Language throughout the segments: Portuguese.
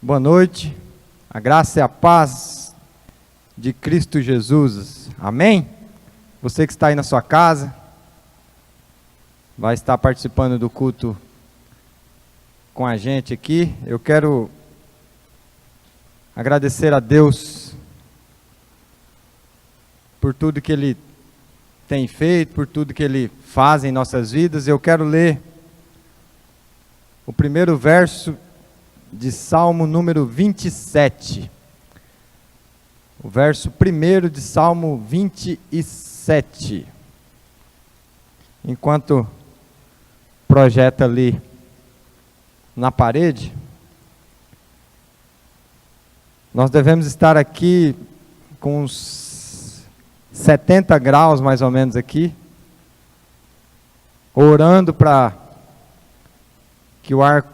Boa noite, a graça e a paz de Cristo Jesus, amém? Você que está aí na sua casa, vai estar participando do culto com a gente aqui. Eu quero agradecer a Deus por tudo que Ele tem feito, por tudo que Ele faz em nossas vidas. Eu quero ler o primeiro verso de Salmo número 27. O verso primeiro de Salmo 27. Enquanto projeta ali na parede, nós devemos estar aqui com uns 70 graus mais ou menos aqui, orando para que o ar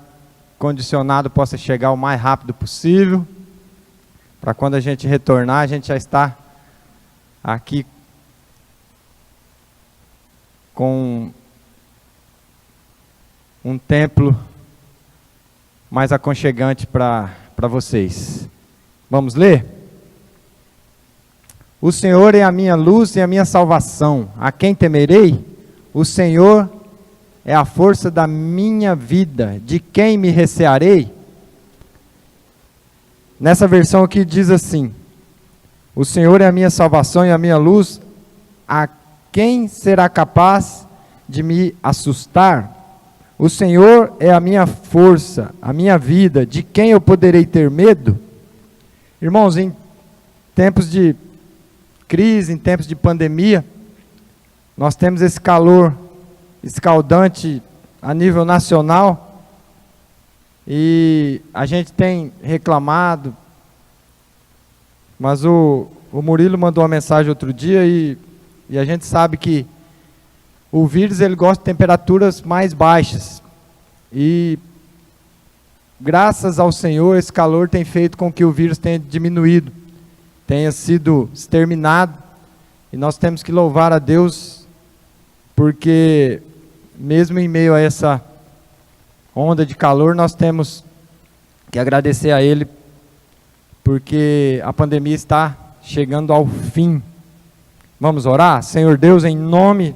condicionado possa chegar o mais rápido possível, para quando a gente retornar, a gente já está aqui com um templo mais aconchegante para vocês. Vamos ler? O Senhor é a minha luz e a minha salvação, a quem temerei? O Senhor é a força da minha vida, de quem me recearei? Nessa versão aqui diz assim: o Senhor é a minha salvação e a minha luz, a quem será capaz de me assustar? O Senhor é a minha força, a minha vida, de quem eu poderei ter medo? Irmãos, em tempos de crise, em tempos de pandemia, nós temos esse calor escaldante a nível nacional, e a gente tem reclamado, mas o Murilo mandou uma mensagem outro dia, e a gente sabe que o vírus ele gosta de temperaturas mais baixas, e graças ao Senhor esse calor tem feito com que o vírus tenha diminuído, tenha sido exterminado, e nós temos que louvar a Deus, porque mesmo em meio a essa onda de calor, nós temos que agradecer a Ele, porque a pandemia está chegando ao fim. Vamos orar? Senhor Deus, em nome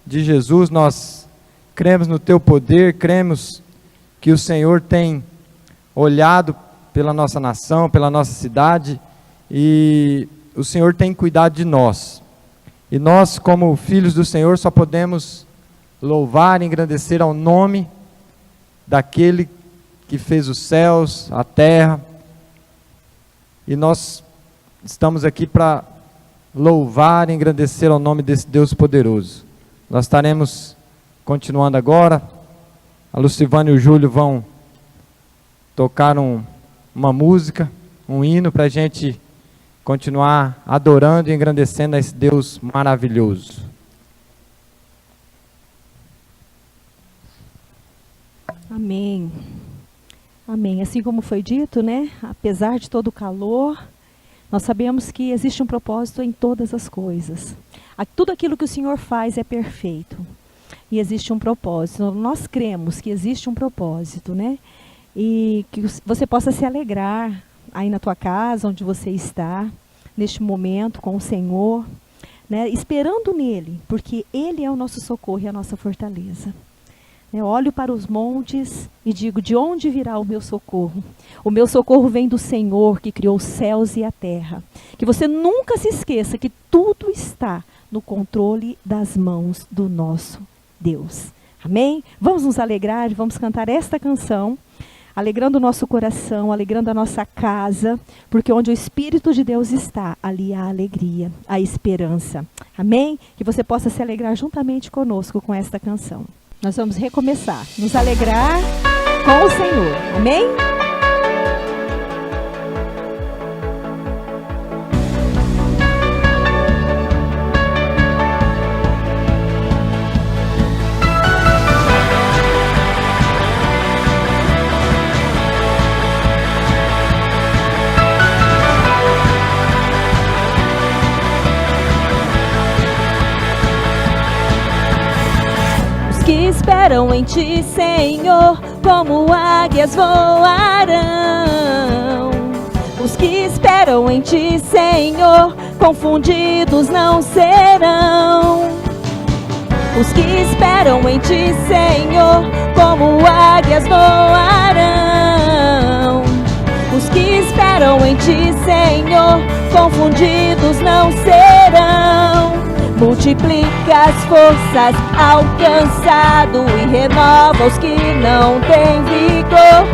de Jesus, nós cremos no Teu poder, cremos que o Senhor tem olhado pela nossa nação, pela nossa cidade, e o Senhor tem cuidado de nós. E nós, como filhos do Senhor, só podemos louvar e engrandecer ao nome daquele que fez os céus, a terra, e nós estamos aqui para louvar e engrandecer ao nome desse Deus poderoso. Nós estaremos continuando agora, a Lucivana e o Júlio vão tocar uma música, um hino para a gente continuar adorando e engrandecendo a esse Deus maravilhoso. Amém. Amém. Assim como foi dito, né? Apesar de todo o calor, nós sabemos que existe um propósito em todas as coisas. Tudo aquilo que o Senhor faz é perfeito. E existe um propósito. Nós cremos que existe um propósito, né? E que você possa se alegrar aí na tua casa, onde você está, neste momento com o Senhor, né? Esperando nele, porque Ele é o nosso socorro e a nossa fortaleza. Eu olho para os montes e digo, de onde virá o meu socorro? O meu socorro vem do Senhor que criou os céus e a terra. Que você nunca se esqueça que tudo está no controle das mãos do nosso Deus. Amém? Vamos nos alegrar, vamos cantar esta canção, alegrando o nosso coração, alegrando a nossa casa, porque onde o Espírito de Deus está, ali há alegria, há esperança. Amém? Que você possa se alegrar juntamente conosco com esta canção. Nós vamos recomeçar, nos alegrar com o Senhor. Amém? Que esperam em ti, Senhor, como águias voarão. esperam em ti, Senhor, confundidos não serão. Os que esperam em ti, Senhor, como águias voarão. Os que esperam em ti, Senhor, confundidos não serão. Multiplica as forças ao cansado e renova os que não têm vigor.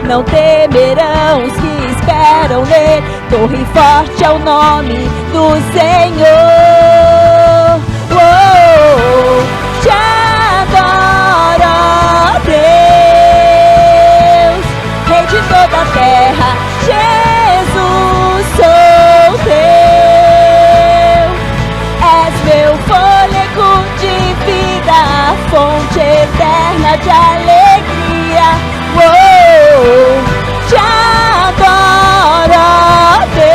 Não temerão os que esperam nele, torre forte é o nome do Senhor. Oh, te adoro, Deus, Rei de toda a terra, Jesus, sou teu. És meu fôlego de vida, fonte eterna de alegria. Oh, te adoro, Deus.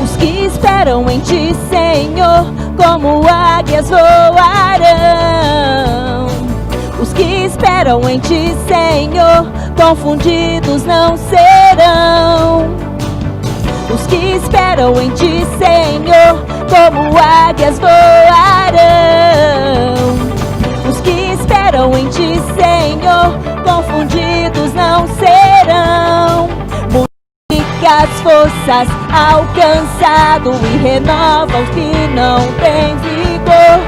Os que esperam em ti, Senhor, como águias voarão. Os que esperam em ti, Senhor, confundidos não serão. Os que esperam em ti, Senhor, como águias voarão. Os que esperam em ti, Senhor, confundidos não serão. Multiplica as forças ao cansado e renova os que não têm vigor.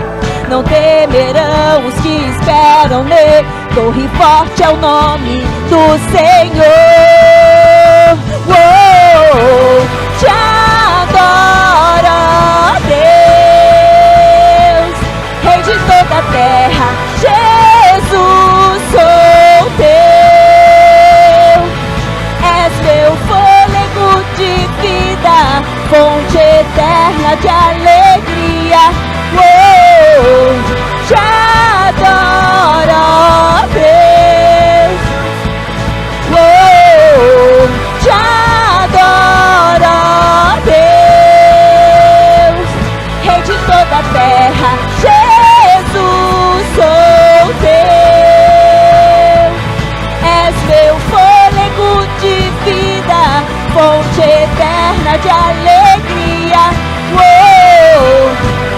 Não temerão os que esperam nele, torre forte é o nome do Senhor. Oh, te adoro, Deus, Rei de toda a terra, Jesus, sou teu. És meu fôlego de vida, fonte eterna de alegria. Oh, te adoro, Deus. Oh, te adoro, Deus, Rei de toda a terra, Jesus, sou teu. És meu fôlego de vida, fonte eterna de alegria. Oh,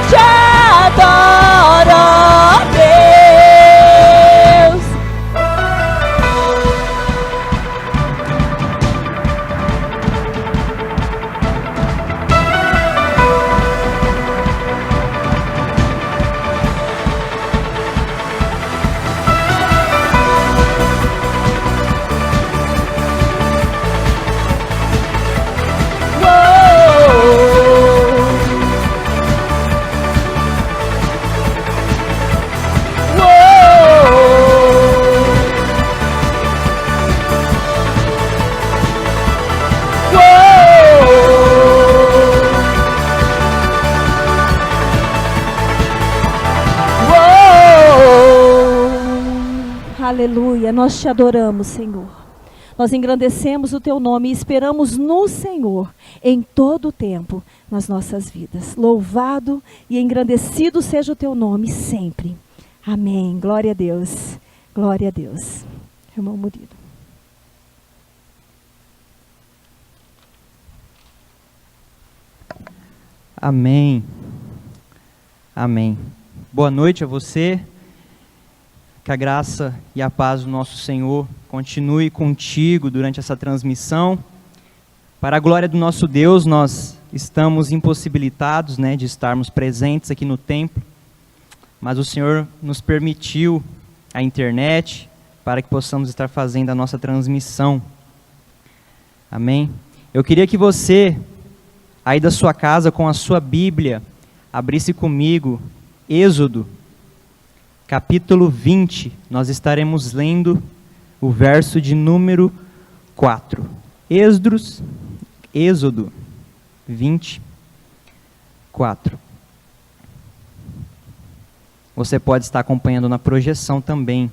te adoro, Deus. Aleluia, nós te adoramos, Senhor. Nós engrandecemos o teu nome e esperamos no Senhor em todo o tempo nas nossas vidas. Louvado e engrandecido seja o teu nome sempre. Amém. Glória a Deus. Glória a Deus. Irmão Murilo. Amém. Amém. Boa noite a você. Que a graça e a paz do nosso Senhor continue contigo durante essa transmissão. Para a glória do nosso Deus, nós estamos impossibilitados, de estarmos presentes aqui no templo, mas o Senhor nos permitiu a internet para que possamos estar fazendo a nossa transmissão. Amém? Eu queria que você, aí da sua casa com a sua Bíblia, abrisse comigo Êxodo, capítulo 20, nós estaremos lendo o verso de número 4. Êxodo 24. Você pode estar acompanhando na projeção também.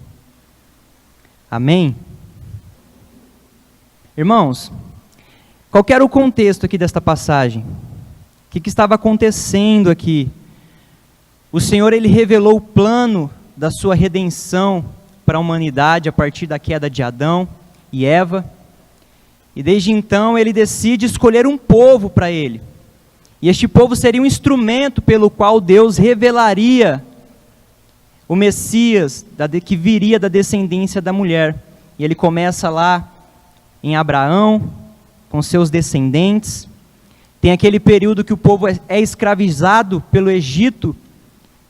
Amém? Irmãos, Qual que era o contexto aqui desta passagem? O que estava acontecendo aqui? O Senhor, Ele revelou o plano da sua redenção para a humanidade a partir da queda de Adão e Eva. E desde então Ele decide escolher um povo para Ele. E este povo seria um instrumento pelo qual Deus revelaria o Messias, que viria da descendência da mulher. E Ele começa lá em Abraão, com seus descendentes. Tem aquele período que o povo é escravizado pelo Egito.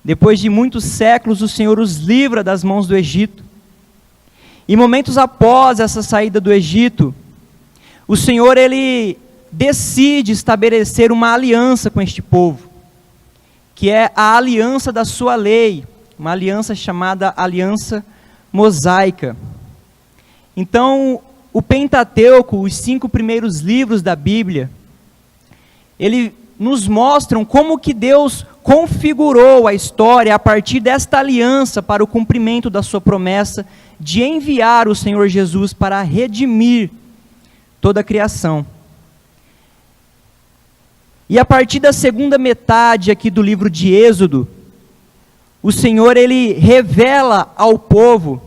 Depois de muitos séculos, o Senhor os livra das mãos do Egito. E momentos após essa saída do Egito, o Senhor, Ele decide estabelecer uma aliança com este povo, que é a aliança da sua lei, uma aliança chamada aliança mosaica. Então, o Pentateuco, os 5 primeiros livros da Bíblia, ele nos mostram como que Deus configurou a história a partir desta aliança para o cumprimento da sua promessa de enviar o Senhor Jesus para redimir toda a criação. E a partir da segunda metade aqui do livro de Êxodo, o Senhor, Ele revela ao povo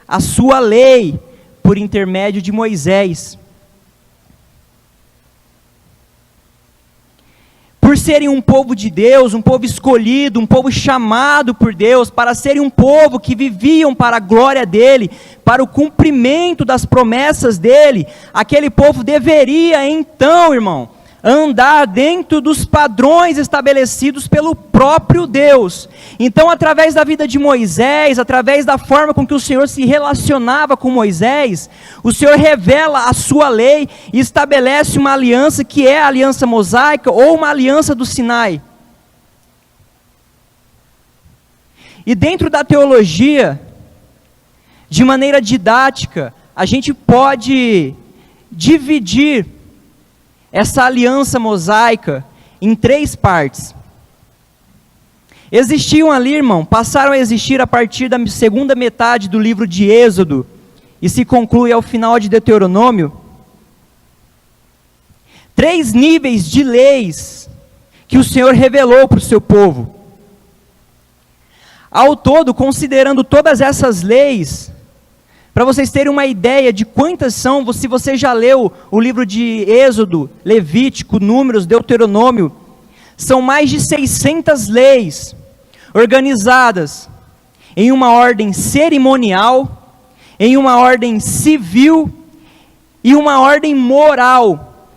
a sua lei por intermédio de Moisés. Por serem um povo de Deus, um povo escolhido, um povo chamado por Deus, para serem um povo que viviam para a glória dEle, para o cumprimento das promessas dEle, aquele povo deveria então, irmão, andar dentro dos padrões estabelecidos pelo próprio Deus. Então, através da vida de Moisés, através da forma com que o Senhor se relacionava com Moisés, o Senhor revela a sua lei e estabelece uma aliança que é a aliança mosaica ou uma aliança do Sinai. E dentro da teologia, de maneira didática, a gente pode dividir essa aliança mosaica em 3 partes. Existiam ali, irmão, passaram a existir a partir da segunda metade do livro de Êxodo, e se conclui ao final de Deuteronômio, 3 níveis de leis que o Senhor revelou para o seu povo. Ao todo, considerando todas essas leis, para vocês terem uma ideia de quantas são, se você já leu o livro de Êxodo, Levítico, Números, Deuteronômio, são mais de 600 leis organizadas em uma ordem cerimonial, em uma ordem civil e uma ordem moral.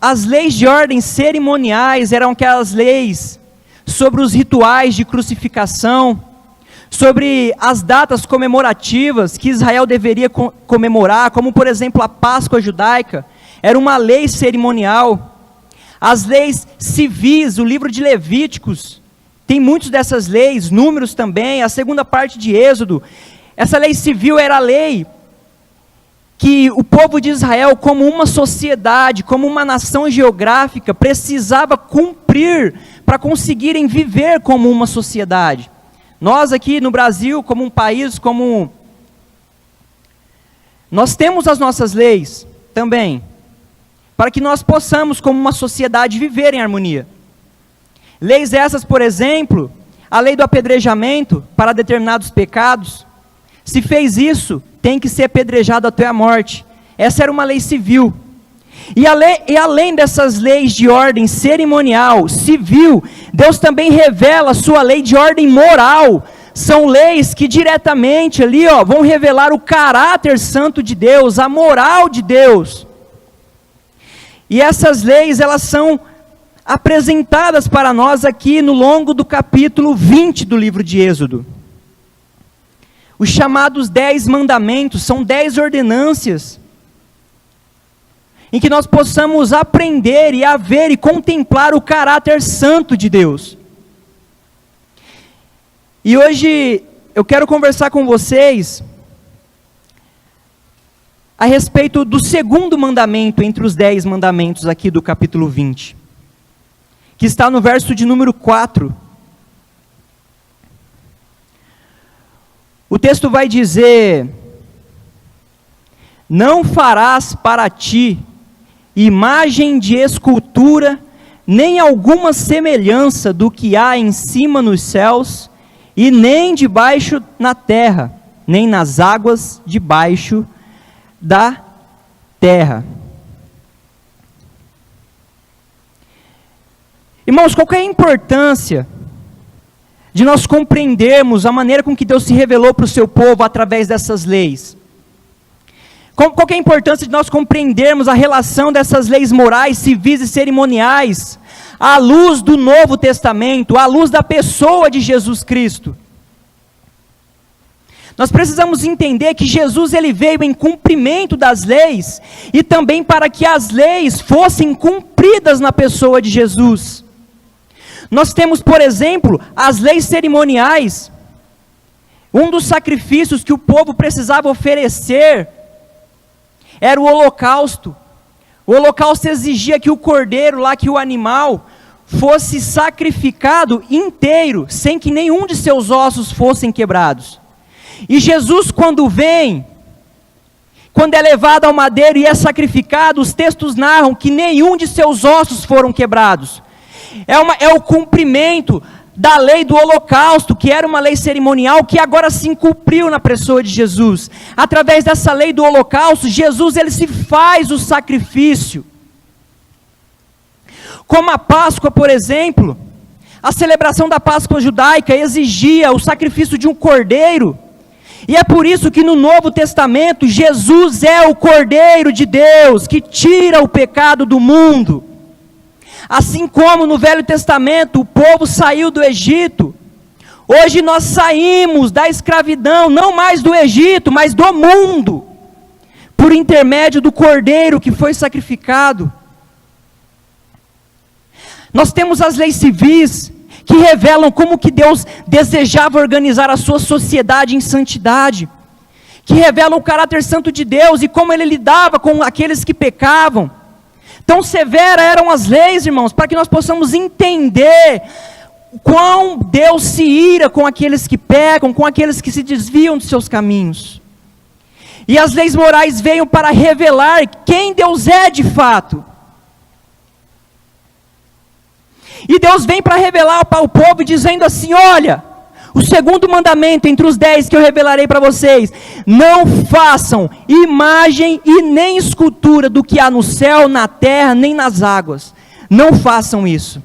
As leis de ordem cerimoniais eram aquelas leis sobre os rituais de crucificação, sobre as datas comemorativas que Israel deveria comemorar, como por exemplo a Páscoa judaica, era uma lei cerimonial. As leis civis, o livro de Levíticos, tem muitas dessas leis, Números também, a segunda parte de Êxodo. Essa lei civil era a lei que o povo de Israel, como uma sociedade, como uma nação geográfica, precisava cumprir para conseguirem viver como uma sociedade. Nós aqui no Brasil, como um país, nós temos as nossas leis também, para que nós possamos, como uma sociedade, viver em harmonia. Leis essas, por exemplo, a lei do apedrejamento para determinados pecados. Se fez isso, tem que ser apedrejado até a morte. Essa era uma lei civil. E além dessas leis de ordem cerimonial, civil, Deus também revela a sua lei de ordem moral. São leis que diretamente ali, vão revelar o caráter santo de Deus, a moral de Deus. E essas leis, elas são apresentadas para nós aqui no longo do capítulo 20 do livro de Êxodo. Os chamados 10 mandamentos, são 10 ordenâncias, em que nós possamos aprender e a ver e contemplar o caráter santo de Deus. E hoje eu quero conversar com vocês a respeito do segundo mandamento entre os 10 mandamentos aqui do capítulo 20, que está no verso de número 4. O texto vai dizer: não farás para ti imagem de escultura, nem alguma semelhança do que há em cima nos céus, e nem debaixo na terra, nem nas águas debaixo da terra. Irmãos, qual que é a importância de nós compreendermos a maneira com que Deus se revelou para o seu povo através dessas leis? Qual que é a importância de nós compreendermos a relação dessas leis morais, civis e cerimoniais, à luz do Novo Testamento, à luz da pessoa de Jesus Cristo? Nós precisamos entender que Jesus ele veio em cumprimento das leis, e também para que as leis fossem cumpridas na pessoa de Jesus. Nós temos, por exemplo, as leis cerimoniais. Um dos sacrifícios que o povo precisava oferecer era o holocausto. O holocausto exigia que o cordeiro, lá que o animal, fosse sacrificado inteiro, sem que nenhum de seus ossos fossem quebrados. E Jesus, quando vem, quando é levado ao madeiro e é sacrificado, os textos narram que nenhum de seus ossos foram quebrados. É o cumprimento da lei do holocausto, que era uma lei cerimonial, que agora se cumpriu na pessoa de Jesus. Através dessa lei do holocausto, Jesus ele se faz o sacrifício. Como a Páscoa, por exemplo, a celebração da Páscoa judaica exigia o sacrifício de um cordeiro, e é por isso que no Novo Testamento, Jesus é o Cordeiro de Deus, que tira o pecado do mundo. Assim como no Velho Testamento o povo saiu do Egito, hoje nós saímos da escravidão, não mais do Egito, mas do mundo, por intermédio do Cordeiro que foi sacrificado. Nós temos as leis civis, que revelam como que Deus desejava organizar a sua sociedade em santidade, que revelam o caráter santo de Deus e como Ele lidava com aqueles que pecavam. Tão severas eram as leis, irmãos, para que nós possamos entender quão Deus se ira com aqueles que pecam, com aqueles que se desviam dos seus caminhos. E as leis morais veio para revelar quem Deus é de fato. E Deus vem para revelar para o povo dizendo assim: olha, o segundo mandamento entre os 10 que eu revelarei para vocês: não façam imagem e nem escultura do que há no céu, na terra, nem nas águas. Não façam isso.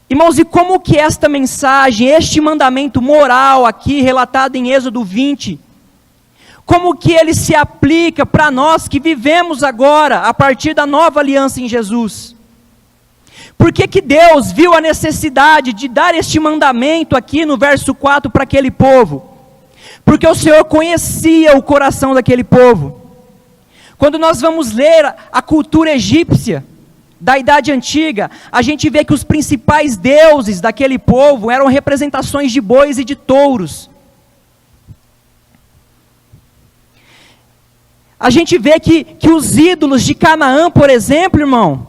Irmãos, e como que esta mensagem, este mandamento moral aqui, relatado em Êxodo 20, como que ele se aplica para nós que vivemos agora, a partir da nova aliança em Jesus? Por que que Deus viu a necessidade de dar este mandamento aqui no verso 4 para aquele povo? Porque o Senhor conhecia o coração daquele povo. Quando nós vamos ler a cultura egípcia da Idade Antiga, a gente vê que os principais deuses daquele povo eram representações de bois e de touros. A gente vê que os ídolos de Canaã, por exemplo, irmão,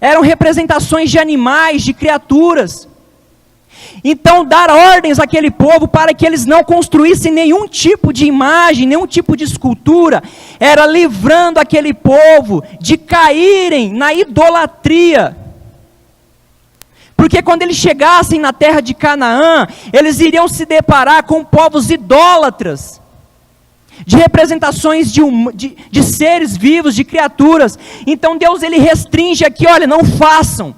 eram representações de animais, de criaturas. Então, dar ordens àquele povo para que eles não construíssem nenhum tipo de imagem, nenhum tipo de escultura, era livrando aquele povo de caírem na idolatria. Porque quando eles chegassem na terra de Canaã, eles iriam se deparar com povos idólatras, de representações de seres vivos, de criaturas. Então Deus ele restringe aqui: olha, não façam,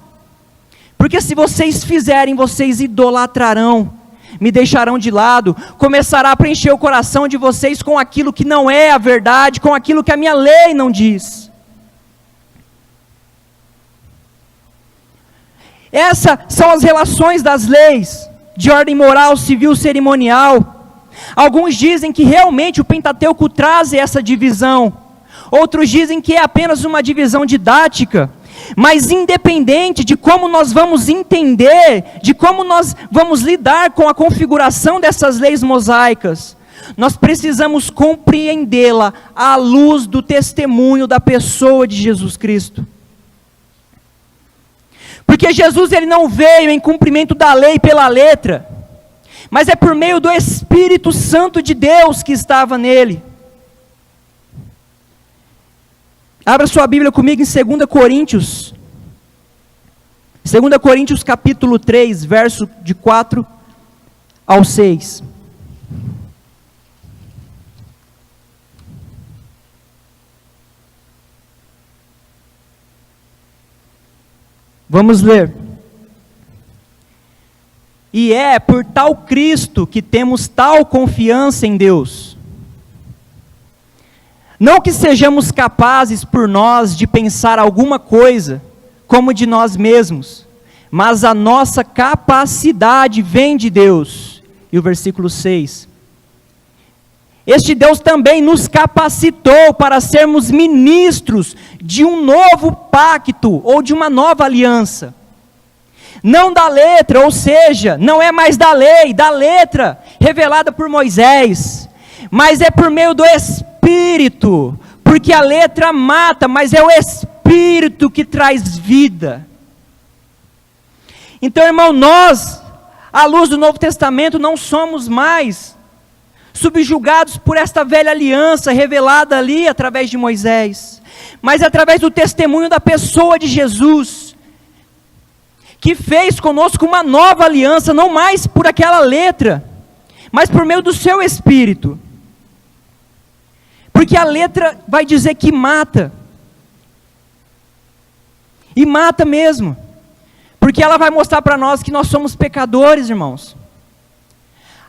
porque se vocês fizerem, vocês idolatrarão, me deixarão de lado, começará a preencher o coração de vocês com aquilo que não é a verdade, com aquilo que a minha lei não diz. Essas são as relações das leis, de ordem moral, civil, cerimonial. Alguns dizem que realmente o Pentateuco traz essa divisão. Outros dizem que é apenas uma divisão didática. Mas independente de como nós vamos entender, de como nós vamos lidar com a configuração dessas leis mosaicas, nós precisamos compreendê-la à luz do testemunho da pessoa de Jesus Cristo. Porque Jesus ele não veio em cumprimento da lei pela letra, mas é por meio do Espírito Santo de Deus que estava nele. Abra sua Bíblia comigo em 2 Coríntios. 2 Coríntios capítulo 3, verso de 4 ao 6. Vamos ler. E é por tal Cristo que temos tal confiança em Deus. Não que sejamos capazes por nós de pensar alguma coisa como de nós mesmos, mas a nossa capacidade vem de Deus. E o versículo 6. Este Deus também nos capacitou para sermos ministros de um novo pacto ou de uma nova aliança. Não da letra, ou seja, não é mais da lei, da letra revelada por Moisés, mas é por meio do Espírito, porque a letra mata, mas é o Espírito que traz vida. Então, irmão, nós, à luz do Novo Testamento, não somos mais subjugados por esta velha aliança revelada ali através de Moisés, mas através do testemunho da pessoa de Jesus, que fez conosco uma nova aliança, não mais por aquela letra, mas por meio do seu Espírito. Porque a letra vai dizer que mata, e mata mesmo, porque ela vai mostrar para nós que nós somos pecadores, irmãos.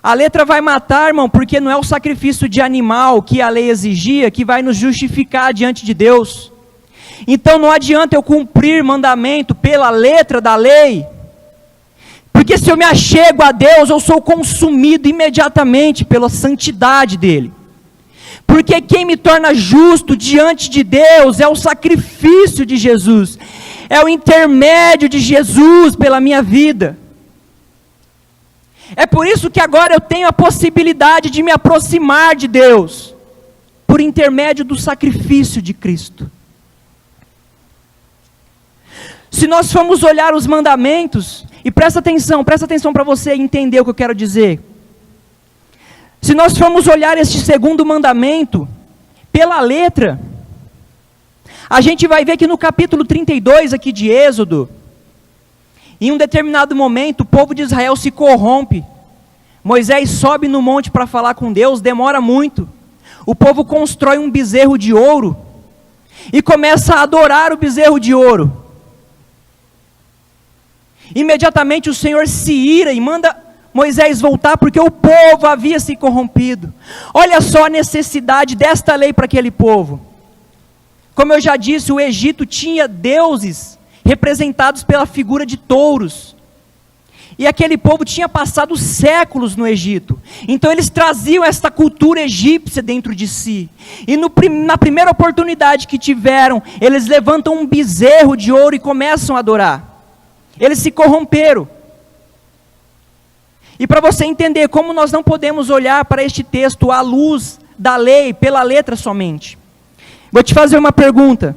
A letra vai matar, irmão, porque não é o sacrifício de animal que a lei exigia que vai nos justificar diante de Deus. Então não adianta eu cumprir mandamento pela letra da lei, porque se eu me achego a Deus, eu sou consumido imediatamente pela santidade dele. Porque quem me torna justo diante de Deus é o sacrifício de Jesus, é o intermédio de Jesus pela minha vida. É por isso que agora eu tenho a possibilidade de me aproximar de Deus, por intermédio do sacrifício de Cristo. Se nós formos olhar os mandamentos, e presta atenção para você entender o que eu quero dizer. Se nós formos olhar este segundo mandamento, pela letra, a gente vai ver que no capítulo 32 aqui de Êxodo, em um determinado momento, o povo de Israel se corrompe. Moisés sobe no monte para falar com Deus, demora muito. O povo constrói um bezerro de ouro e começa a adorar o bezerro de ouro. Imediatamente o Senhor se ira e manda Moisés voltar, porque o povo havia se corrompido. Olha só a necessidade desta lei para aquele povo. Como eu já disse, o Egito tinha deuses representados pela figura de touros, e aquele povo tinha passado séculos no Egito, então eles traziam esta cultura egípcia dentro de si, e na primeira oportunidade que tiveram, eles levantam um bezerro de ouro e começam a adorar. Eles se corromperam. E para você entender como nós não podemos olhar para este texto à luz da lei, pela letra somente, vou te fazer uma pergunta.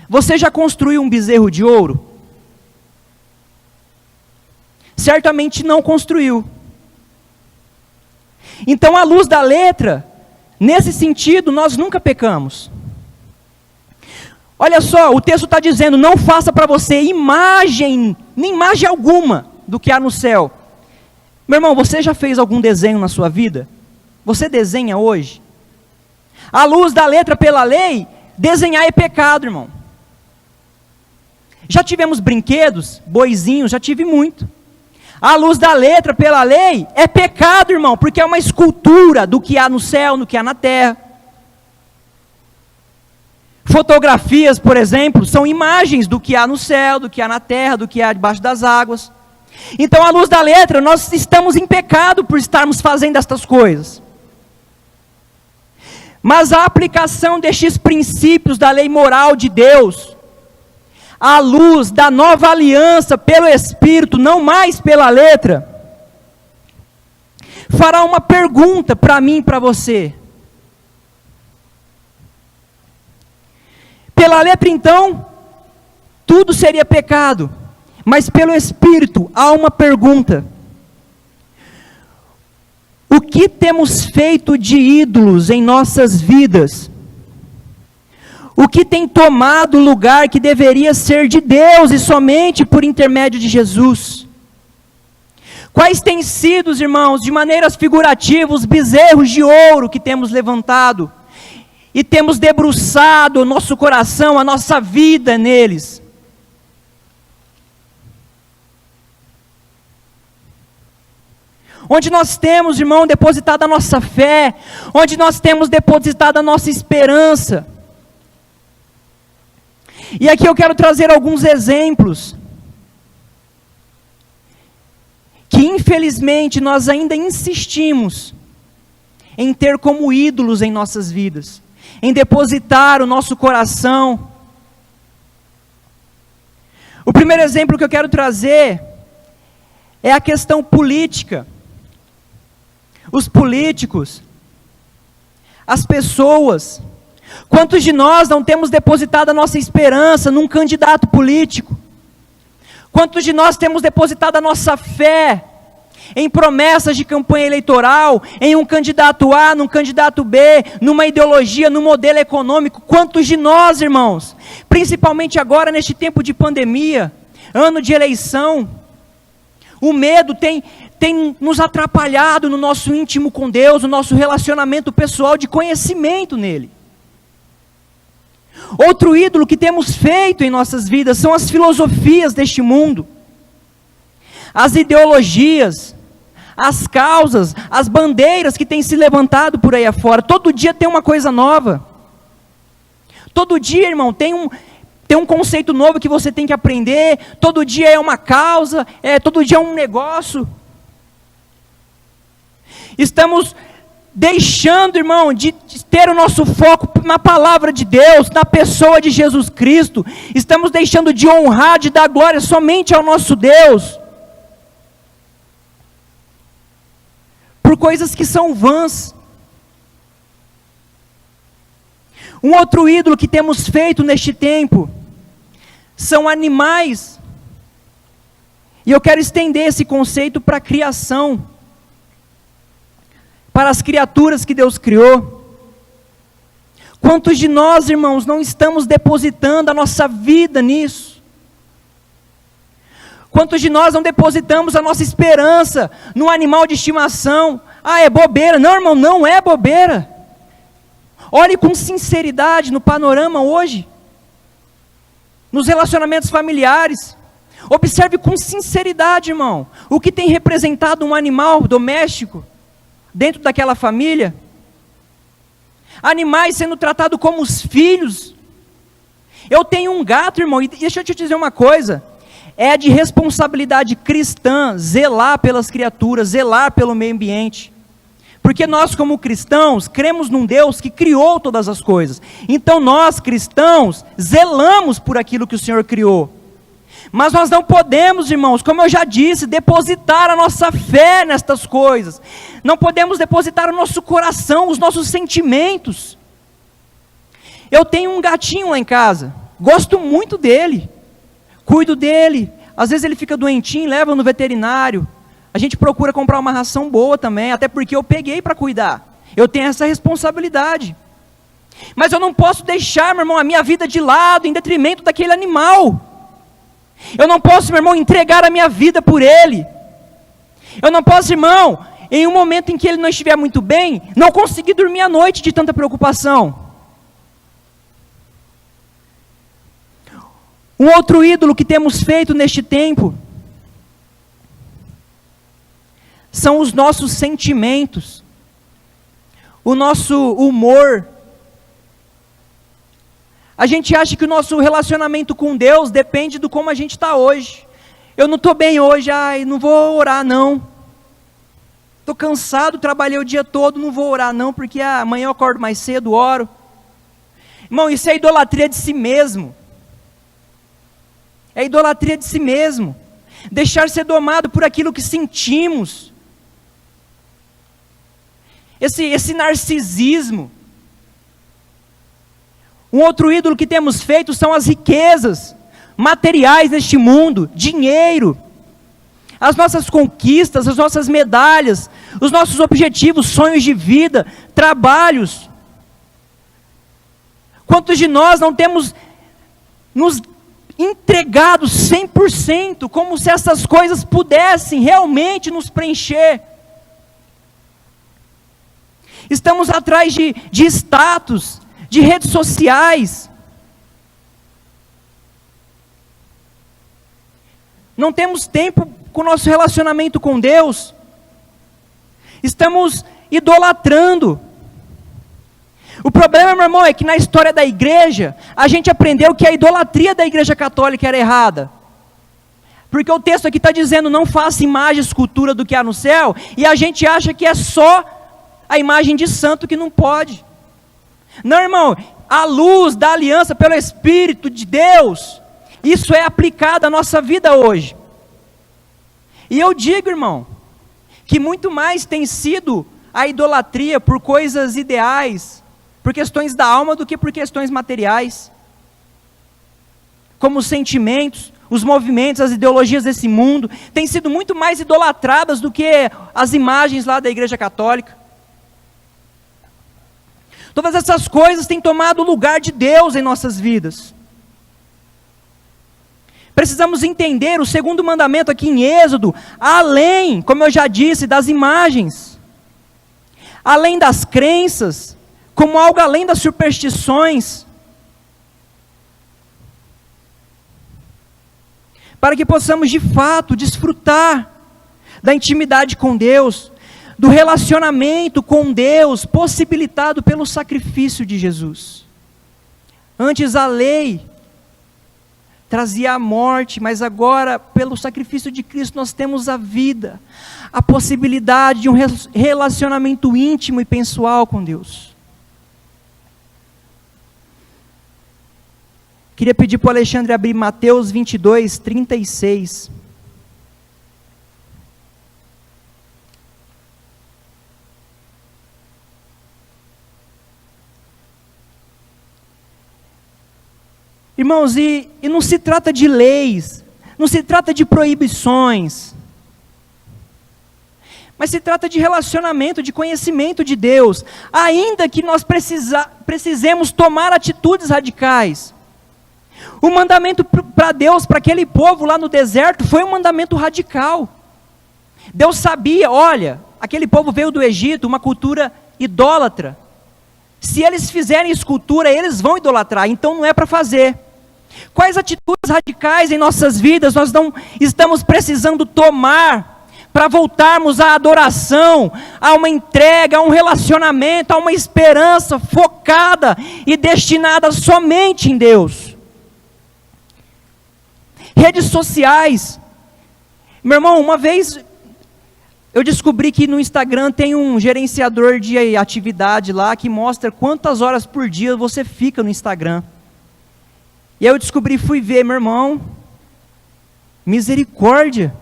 Você já construiu um bezerro de ouro? Certamente não construiu. Então, à luz da letra, nesse sentido, nós nunca pecamos. Olha só, o texto está dizendo, não faça para você imagem, nem imagem alguma do que há no céu. Meu irmão, você já fez algum desenho na sua vida? Você desenha hoje? À luz da letra pela lei, desenhar é pecado, irmão. Já tivemos brinquedos, boizinhos, já tive muito. À luz da letra, pela lei, é pecado, irmão, porque é uma escultura do que há no céu, do que há na terra. Fotografias, por exemplo, são imagens do que há no céu, do que há na terra, do que há debaixo das águas. Então, à luz da letra, nós estamos em pecado por estarmos fazendo estas coisas. Mas a aplicação destes princípios da lei moral de Deus, à luz da nova aliança pelo Espírito, não mais pela letra, fará uma pergunta para mim e para você. Pela letra, então, tudo seria pecado, mas pelo Espírito há uma pergunta: o que temos feito de ídolos em nossas vidas? O que tem tomado o lugar que deveria ser de Deus e somente por intermédio de Jesus? Quais têm sido, irmãos, de maneiras figurativas, os bezerros de ouro que temos levantado e temos debruçado o nosso coração, a nossa vida neles? Onde nós temos, irmão, depositado a nossa fé, onde nós temos depositado a nossa esperança. E aqui eu quero trazer alguns exemplos que infelizmente nós ainda insistimos em ter como ídolos em nossas vidas, em depositar o nosso coração. O primeiro exemplo que eu quero trazer é a questão política. Os políticos, as pessoas. Quantos de nós não temos depositado a nossa esperança num candidato político? Quantos de nós temos depositado a nossa fé em promessas de campanha eleitoral, em um candidato A, num candidato B, numa ideologia, num modelo econômico? Quantos de nós, irmãos, principalmente agora neste tempo de pandemia, ano de eleição, o medo tem nos atrapalhado no nosso íntimo com Deus, no nosso relacionamento pessoal de conhecimento nele. Outro ídolo que temos feito em nossas vidas são as filosofias deste mundo, as ideologias, as causas, as bandeiras que têm se levantado por aí afora. Todo dia tem uma coisa nova. Todo dia, irmão, tem um conceito novo que você tem que aprender. Todo dia é uma causa, todo dia é um negócio. Estamos deixando, irmão, de ter o nosso foco na palavra de Deus, na pessoa de Jesus Cristo. Estamos deixando de honrar, de dar glória somente ao nosso Deus, por coisas que são vãs. Um outro ídolo que temos feito neste tempo são animais. E eu quero estender esse conceito para a criação, para as criaturas que Deus criou. Quantos de nós, irmãos, não estamos depositando a nossa vida nisso? Quantos de nós não depositamos a nossa esperança no animal de estimação? Ah, é bobeira. Não, irmão, não é bobeira. Olhe com sinceridade no panorama hoje, nos relacionamentos familiares. Observe com sinceridade, irmão, o que tem representado um animal doméstico dentro daquela família. Animais sendo tratados como os filhos. Eu tenho um gato, irmão, e deixa eu te dizer uma coisa. É de responsabilidade cristã zelar pelas criaturas, zelar pelo meio ambiente. Porque nós, como cristãos, cremos num Deus que criou todas as coisas. Então nós, cristãos, zelamos por aquilo que o Senhor criou. Mas nós não podemos, irmãos, como eu já disse, depositar a nossa fé nestas coisas. Não podemos depositar o nosso coração, os nossos sentimentos. Eu tenho um gatinho lá em casa, gosto muito dele, cuido dele. Às vezes ele fica doentinho, leva no veterinário. A gente procura comprar uma ração boa também, até porque eu peguei para cuidar. Eu tenho essa responsabilidade. Mas eu não posso deixar, meu irmão, a minha vida de lado em detrimento daquele animal. Eu não posso, meu irmão, entregar a minha vida por ele. Eu não posso, irmão, em um momento em que ele não estiver muito bem, não conseguir dormir à noite de tanta preocupação. Um outro ídolo que temos feito neste tempo são os nossos sentimentos, o nosso humor. A gente acha que o nosso relacionamento com Deus depende do como a gente está hoje. Eu não estou bem hoje, não vou orar não. Estou cansado, trabalhei o dia todo, não vou orar não, porque amanhã eu acordo mais cedo, oro. Irmão, isso é idolatria de si mesmo. É idolatria de si mesmo. Deixar ser domado por aquilo que sentimos. Esse narcisismo. Um outro ídolo que temos feito são as riquezas materiais deste mundo, dinheiro, as nossas conquistas, as nossas medalhas, os nossos objetivos, sonhos de vida, trabalhos. Quantos de nós não temos nos entregado 100%, como se essas coisas pudessem realmente nos preencher? Estamos atrás de status, de redes sociais. Não temos tempo com o nosso relacionamento com Deus. Estamos idolatrando. O problema, meu irmão, é que na história da igreja, a gente aprendeu que a idolatria da igreja católica era errada. Porque o texto aqui está dizendo, não faça imagem, escultura do que há no céu, e a gente acha que é só a imagem de santo que não pode. Não, irmão, a luz da aliança pelo Espírito de Deus, isso é aplicado à nossa vida hoje. E eu digo, irmão, que muito mais tem sido a idolatria por coisas ideais, por questões da alma, do que por questões materiais. Como os sentimentos, os movimentos, as ideologias desse mundo, têm sido muito mais idolatradas do que as imagens lá da igreja católica. Todas essas coisas têm tomado o lugar de Deus em nossas vidas. Precisamos entender o segundo mandamento aqui em Êxodo, além, como eu já disse, das imagens, além das crenças, como algo além das superstições, para que possamos de fato desfrutar da intimidade com Deus, do relacionamento com Deus, possibilitado pelo sacrifício de Jesus. Antes a lei trazia a morte, mas agora, pelo sacrifício de Cristo, nós temos a vida, a possibilidade de um relacionamento íntimo e pessoal com Deus. Queria pedir para o Alexandre abrir Mateus 22, 36. Irmãos, e não se trata de leis, não se trata de proibições, mas se trata de relacionamento, de conhecimento de Deus, ainda que nós precisemos tomar atitudes radicais. O mandamento para Deus, para aquele povo lá no deserto, foi um mandamento radical. Deus sabia, olha, aquele povo veio do Egito, uma cultura idólatra. Se eles fizerem escultura, eles vão idolatrar, então não é para fazer. Quais atitudes radicais em nossas vidas nós não estamos precisando tomar para voltarmos à adoração, a uma entrega, a um relacionamento, a uma esperança focada e destinada somente em Deus? Redes sociais. Meu irmão, uma vez eu descobri que no Instagram tem um gerenciador de atividade lá que mostra quantas horas por dia você fica no Instagram. E aí eu descobri, fui ver, meu irmão, misericórdia.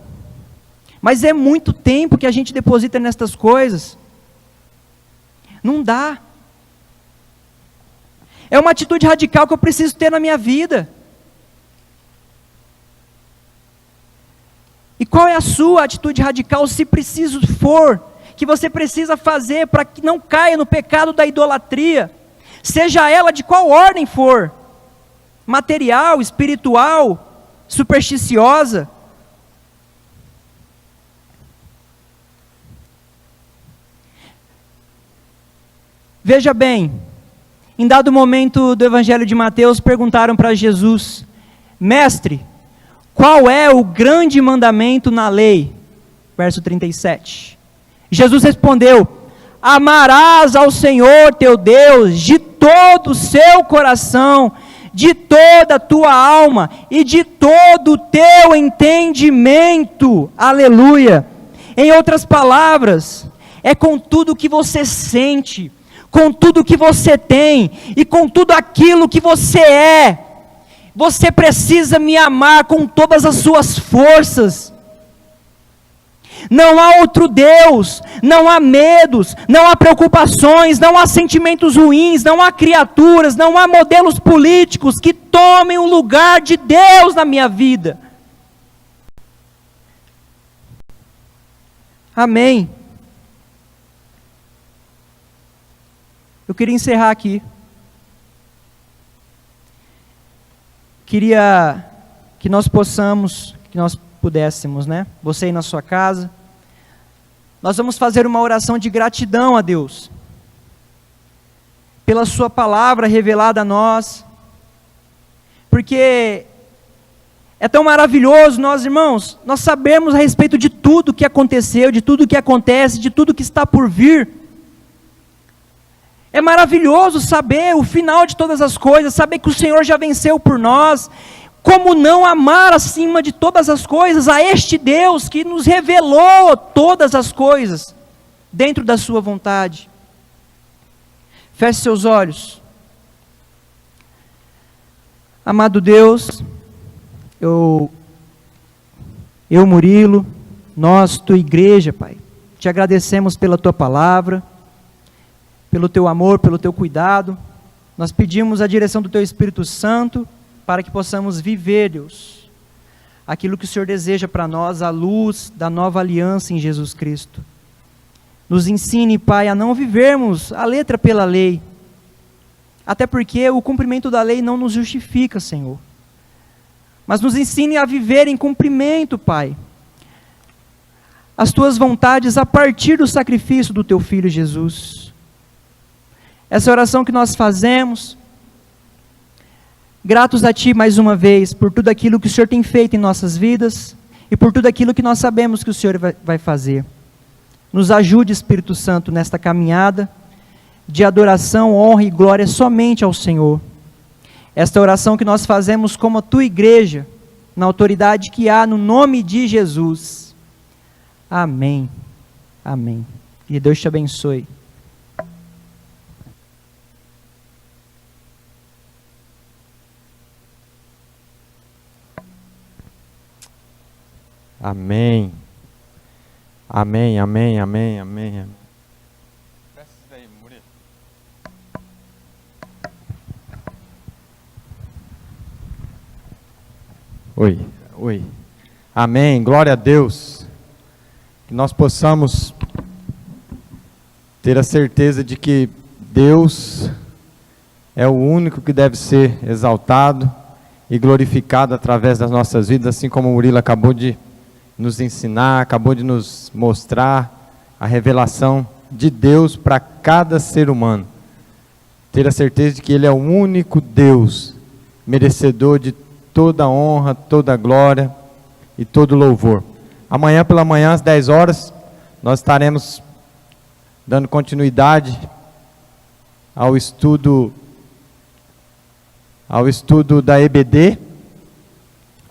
Mas é muito tempo que a gente deposita nestas coisas. Não dá. É uma atitude radical que eu preciso ter na minha vida. E qual é a sua atitude radical, se preciso for, que você precisa fazer para que não caia no pecado da idolatria, seja ela de qual ordem for, material, espiritual, supersticiosa? Veja bem, em dado momento do Evangelho de Mateus, perguntaram para Jesus: Mestre, qual é o grande mandamento na lei? Verso 37. Jesus respondeu: amarás ao Senhor teu Deus de todo o seu coração, de toda a tua alma e de todo o teu entendimento. Aleluia. Em outras palavras, é com tudo que você sente, com tudo que você tem e com tudo aquilo que você é. Você precisa me amar com todas as suas forças. Não há outro Deus, não há medos, não há preocupações, não há sentimentos ruins, não há criaturas, não há modelos políticos que tomem o lugar de Deus na minha vida. Amém. Eu queria encerrar aqui. queria que nós pudéssemos, né? Você aí na sua casa, nós vamos fazer uma oração de gratidão a Deus, pela sua palavra revelada a nós, porque é tão maravilhoso, nós irmãos, nós sabemos a respeito de tudo que aconteceu, de tudo que acontece, de tudo que está por vir. É maravilhoso saber o final de todas as coisas, saber que o Senhor já venceu por nós. Como não amar acima de todas as coisas a este Deus que nos revelou todas as coisas dentro da sua vontade. Feche seus olhos. Amado Deus, eu Murilo, nós, tua igreja, Pai, te agradecemos pela tua palavra, pelo teu amor, pelo teu cuidado. Nós pedimos a direção do teu Espírito Santo para que possamos viver, Deus, aquilo que o Senhor deseja para nós, à luz da nova aliança em Jesus Cristo. Nos ensine, Pai, a não vivermos a letra pela lei, até porque o cumprimento da lei não nos justifica, Senhor. Mas nos ensine a viver em cumprimento, Pai, as tuas vontades a partir do sacrifício do teu Filho Jesus. Essa oração que nós fazemos, gratos a Ti mais uma vez, por tudo aquilo que o Senhor tem feito em nossas vidas, e por tudo aquilo que nós sabemos que o Senhor vai fazer. Nos ajude, Espírito Santo, nesta caminhada de adoração, honra e glória somente ao Senhor. Esta oração que nós fazemos como a Tua igreja, na autoridade que há no nome de Jesus. Amém. Amém. E Deus te abençoe. Amém. Amém, amém, amém, amém. Oi. Amém, glória a Deus. Que nós possamos ter a certeza de que Deus é o único que deve ser exaltado e glorificado através das nossas vidas, assim como o Murilo acabou de nos ensinar, acabou de nos mostrar a revelação de Deus para cada ser humano. Ter a certeza de que Ele é o único Deus, merecedor de toda honra, toda glória e todo louvor. Amanhã pela manhã, às 10 horas, nós estaremos dando continuidade ao estudo da EBD,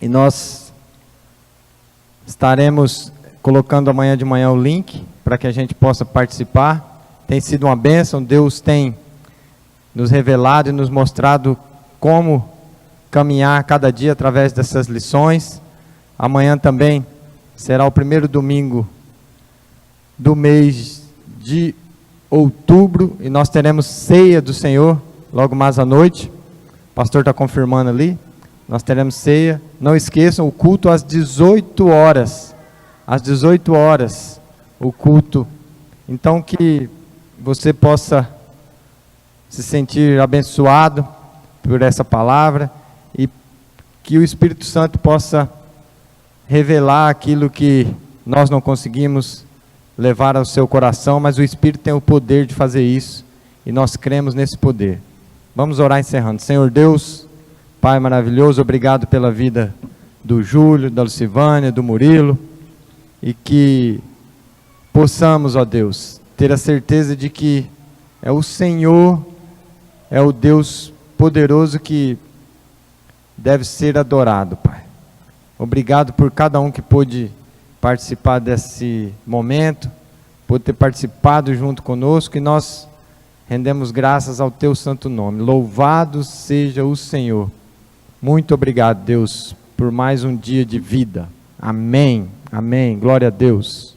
e nós estaremos colocando amanhã de manhã o link para que a gente possa participar. Tem sido uma bênção, Deus tem nos revelado e nos mostrado como caminhar cada dia através dessas lições. Amanhã também será o primeiro domingo do mês de outubro, e nós teremos ceia do Senhor logo mais à noite. O pastor está confirmando ali. Nós teremos ceia. Não esqueçam, o culto às 18 horas. Às 18 horas, o culto. Então, que você possa se sentir abençoado por essa palavra, e que o Espírito Santo possa revelar aquilo que nós não conseguimos levar ao seu coração, mas o Espírito tem o poder de fazer isso, e nós cremos nesse poder. Vamos orar encerrando. Senhor Deus, Pai maravilhoso, obrigado pela vida do Júlio, da Lucivânia, do Murilo, e que possamos, ó Deus, ter a certeza de que é o Senhor, é o Deus poderoso que deve ser adorado, Pai. Obrigado por cada um que pôde participar desse momento, pôde ter participado junto conosco, e nós rendemos graças ao Teu santo nome. Louvado seja o Senhor. Muito obrigado, Deus, por mais um dia de vida. Amém. Amém. Glória a Deus.